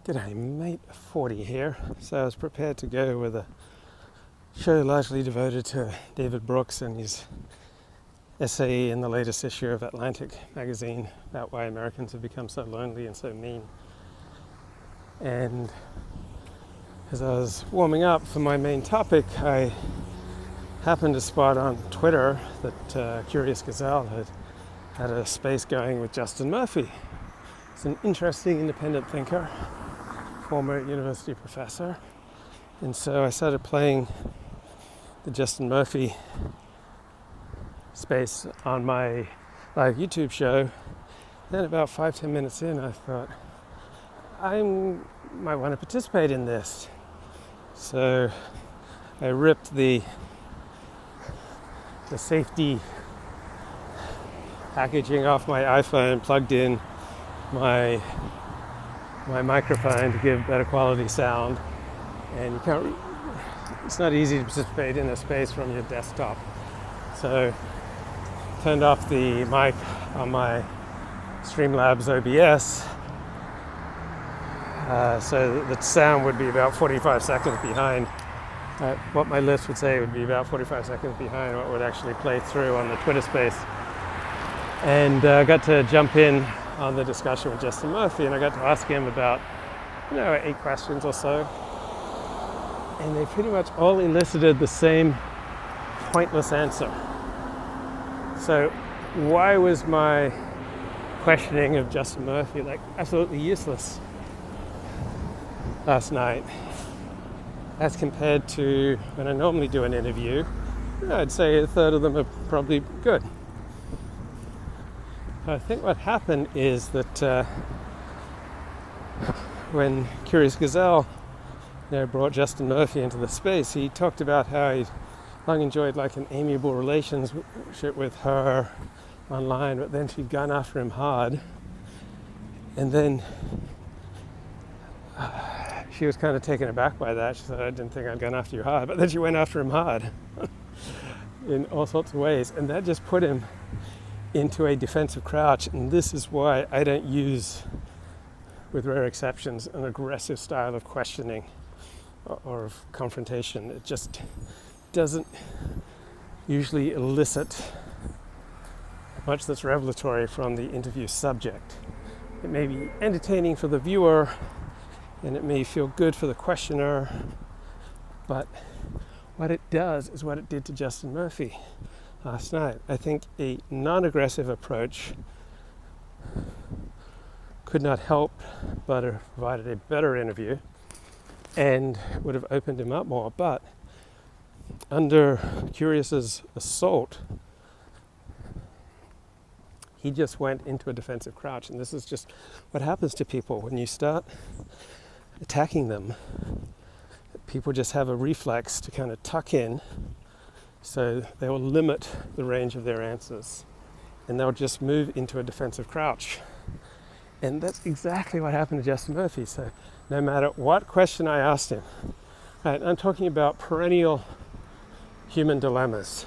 G'day mate, 40 here. So I was prepared to go with a show largely devoted to David Brooks and his essay in the latest issue of Atlantic magazine about why Americans have become so lonely and so mean. And as I was warming up for my main topic, I happened to spot on Twitter that Curious Gazelle had a space going with Justin Murphy. He's an interesting independent thinker, former university professor, and so I started playing the Justin Murphy space on my live YouTube show. Then about 5-10 minutes in, I thought I might want to participate in this. So I ripped the safety packaging off my iPhone, plugged in my microphone to give better quality sound, and it's not easy to participate in a space from your desktop. So turned off the mic on my Streamlabs OBS so that the sound would be about 45 seconds behind. What my list would say would be about 45 seconds behind what would actually play through on the Twitter space. And got to jump in on the discussion with Justin Murphy, and I got to ask him about 8 questions or so, and they pretty much all elicited the same pointless answer. So why was my questioning of Justin Murphy absolutely useless last night as compared to when I normally do an interview? I'd say a third of them are probably good. I think what happened is that when Curious Gazelle brought Justin Murphy into the space, he talked about how he'd long enjoyed an amiable relationship with her online, but then she'd gone after him hard, and then she was kind of taken aback by that. She said, "I didn't think I'd gone after you hard," but then she went after him hard in all sorts of ways, and that just put him into a defensive crouch. And this is why I don't use, with rare exceptions, an aggressive style of questioning or of confrontation. It just doesn't usually elicit much that's revelatory from the interview subject. It may be entertaining for the viewer and it may feel good for the questioner, but what it does is what it did to Justin Murphy last night. I think a non-aggressive approach could not help but have provided a better interview and would have opened him up more. But under Curious's assault, he just went into a defensive crouch. And this is just what happens to people when you start attacking them. People just have a reflex to kind of tuck in, so they will limit the range of their answers and they'll just move into a defensive crouch. And that's exactly what happened to Justin Murphy. So no matter what question I asked him, right, I'm talking about perennial human dilemmas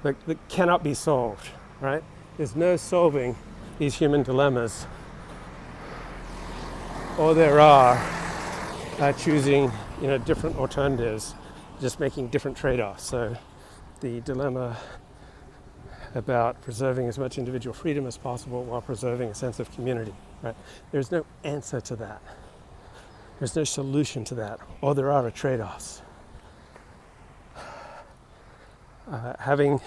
that cannot be solved, right? There's no solving these human dilemmas. All there are choosing different alternatives, just making different trade-offs. So the dilemma about preserving as much individual freedom as possible while preserving a sense of community, right? There's no answer to that. There's no solution to that. All there are trade-offs. Having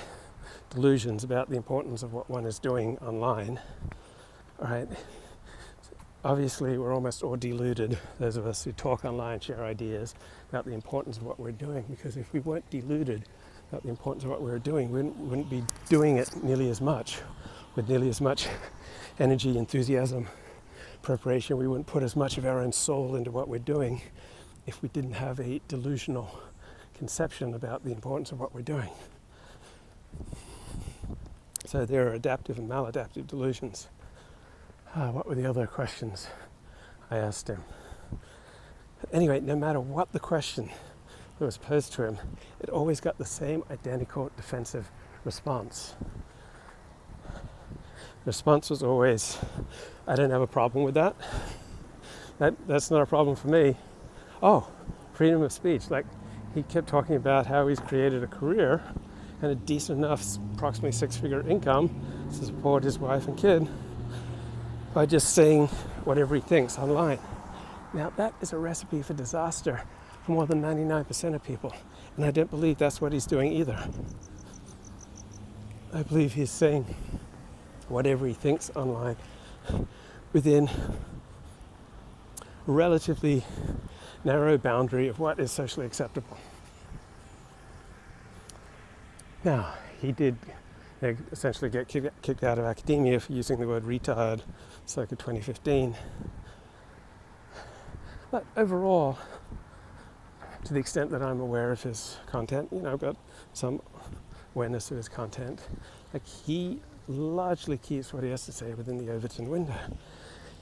delusions about the importance of what one is doing online, right? Obviously, we're almost all deluded, those of us who talk online, share ideas about the importance of what we're doing, because if we weren't deluded about the importance of what we were doing, we wouldn't be doing it nearly as much, with nearly as much energy, enthusiasm, preparation. We wouldn't put as much of our own soul into what we're doing if we didn't have a delusional conception about the importance of what we're doing. So there are adaptive and maladaptive delusions. What were the other questions I asked him? Anyway, no matter what the question that was posed to him, it always got the same identical defensive response. The response was always, "I don't have a problem with that. That's not a problem for me. Oh, freedom of speech. Like, he kept talking about how he's created a career and a decent enough, approximately six-figure income to support his wife and kid by just saying whatever he thinks online. Now, that is a recipe for disaster for more than 99% of people. And I don't believe that's what he's doing either. I believe he's saying whatever he thinks online within a relatively narrow boundary of what is socially acceptable. Now, he did essentially get kicked out of academia for using the word retard circa 2015. But overall, to the extent that I'm aware of his content, I've got some awareness of his content. Like, he largely keeps what he has to say within the Overton window.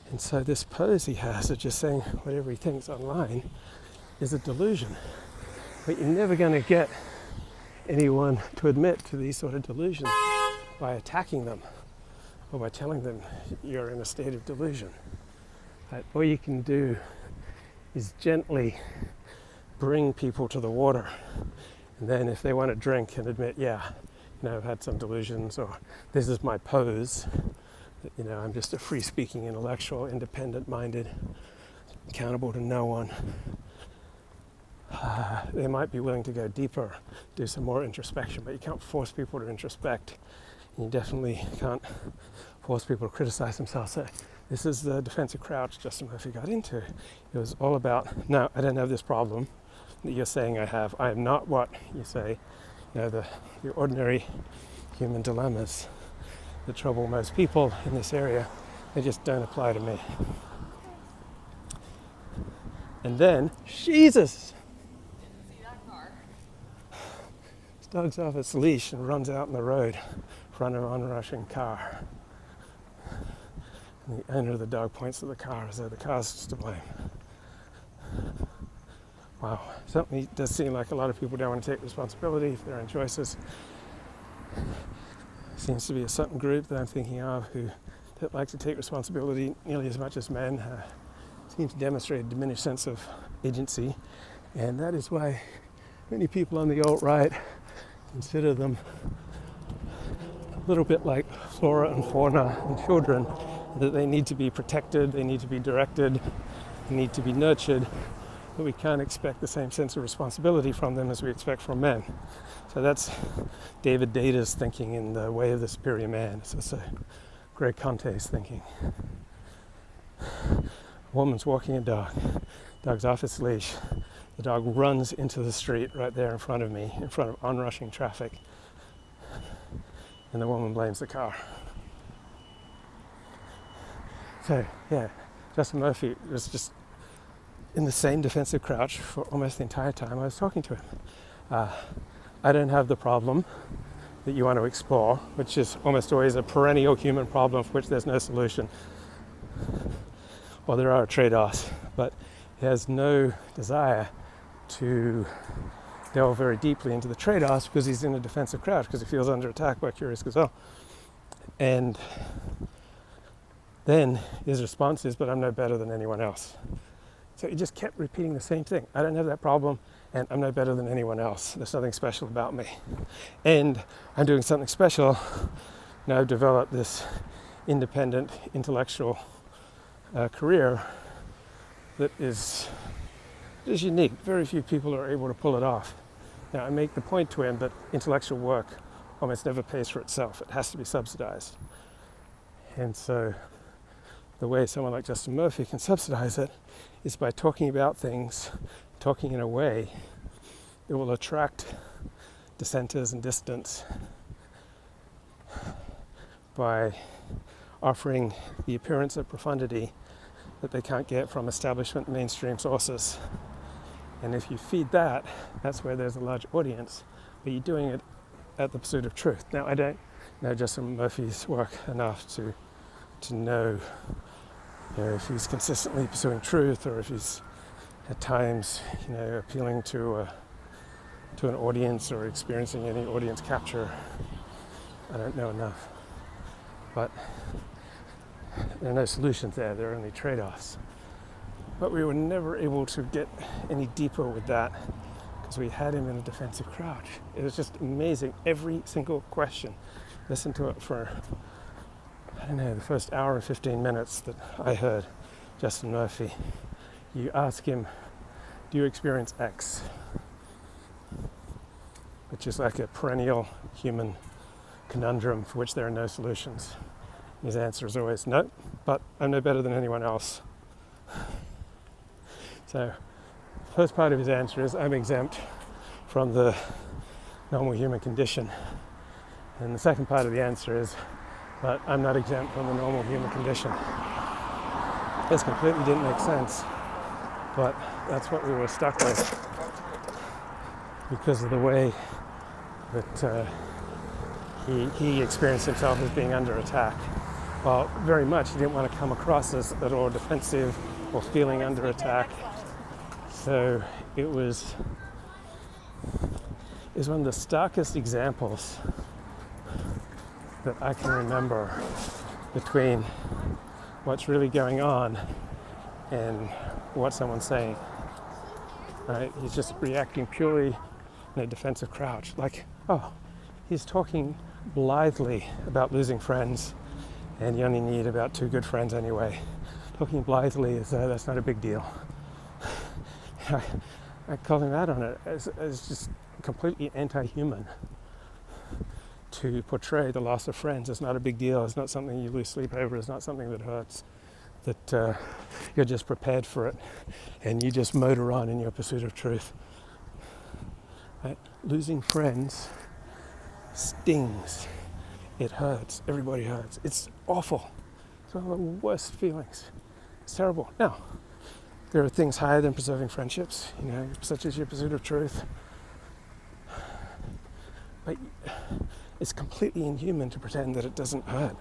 And so this pose he has of just saying whatever he thinks online is a delusion. But you're never going to get anyone to admit to these sort of delusions by attacking them or by telling them you're in a state of delusion. All you can do is gently bring people to the water. And then if they want to drink and admit, I've had some delusions, or this is my pose, that, I'm just a free-speaking intellectual, independent-minded, accountable to no one. They might be willing to go deeper, do some more introspection, but you can't force people to introspect. And you definitely can't force people to criticize themselves. So this is the defensive crouch Justin Murphy got into. It was all about, no, I don't have this problem that you're saying I have. I am not what you say. The ordinary human dilemmas that trouble most people in this area, they just don't apply to me. And then, Jesus! This dog's off its leash and runs out in the road in front of an onrushing car. And the owner of the dog points at the car as though the car's to blame. Wow, certainly does seem like a lot of people don't want to take responsibility for their own choices. Seems to be a certain group that I'm thinking of that like to take responsibility nearly as much as men, seem to demonstrate a diminished sense of agency, and that is why many people on the alt-right consider them a little bit like flora and fauna and children, that they need to be protected, they need to be directed, they need to be nurtured, but we can't expect the same sense of responsibility from them as we expect from men. So that's David Data's thinking in The Way of the Superior Man. It's also Greg Conte's thinking. A woman's walking a dog. Dog's off its leash. The dog runs into the street right there in front of me, in front of onrushing traffic. And the woman blames the car. So, Justin Murphy was just in the same defensive crouch for almost the entire time I was talking to him. I don't have the problem that you want to explore, which is almost always a perennial human problem for which there's no solution. Well, there are trade-offs, but he has no desire to delve very deeply into the trade-offs because he's in a defensive crouch, because he feels under attack by curious gazelle. And then his response is, but I'm no better than anyone else. So he just kept repeating the same thing. I don't have that problem, and I'm no better than anyone else. There's nothing special about me. And I'm doing something special. Now I've developed this independent intellectual career that is unique. Very few people are able to pull it off. Now, I make the point to him that intellectual work almost never pays for itself. It has to be subsidized. And so the way someone like Justin Murphy can subsidize it is by talking about things, talking in a way that will attract dissenters and dissidents, by offering the appearance of profundity that they can't get from establishment mainstream sources. And if you feed that, that's where there's a large audience, but you're doing it at the pursuit of truth. Now, I don't know Justin Murphy's work enough to know, if he's consistently pursuing truth, or if he's at times, appealing to an audience or experiencing any audience capture. I don't know enough. But there are no solutions there. There are only trade-offs. But we were never able to get any deeper with that because we had him in a defensive crouch. It was just amazing. Every single question. Listen to it for, I don't know, the first hour and 15 minutes that I heard Justin Murphy. You ask him, do you experience X? Which is like a perennial human conundrum for which there are no solutions. His answer is always, no, but I'm no better than anyone else. So, the first part of his answer is, I'm exempt from the normal human condition. And the second part of the answer is, but I'm not exempt from the normal human condition. This completely didn't make sense, but that's what we were stuck with because of the way that he experienced himself as being under attack. Well, very much he didn't want to come across as at all defensive or feeling under attack. So it was one of the starkest examples that I can remember between what's really going on and what someone's saying. Right? He's just reacting purely in a defensive crouch. Like, oh, he's talking blithely about losing friends and you only need about 2 good friends anyway. Talking blithely as though that's not a big deal. I call him out on it as just completely anti-human. To portray the loss of friends is not a big deal. It's not something you lose sleep over. It's not something that hurts. That you're just prepared for it and you just motor on in your pursuit of truth. Right? Losing friends stings. It hurts. Everybody hurts. It's awful. It's one of the worst feelings. It's terrible. Now, there are things higher than preserving friendships, such as your pursuit of truth. But it's completely inhuman to pretend that it doesn't hurt.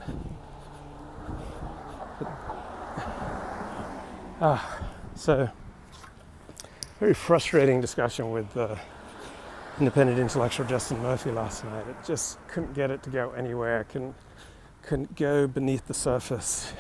So, very frustrating discussion with independent intellectual Justin Murphy last night. It just couldn't get it to go anywhere. Couldn't go beneath the surface.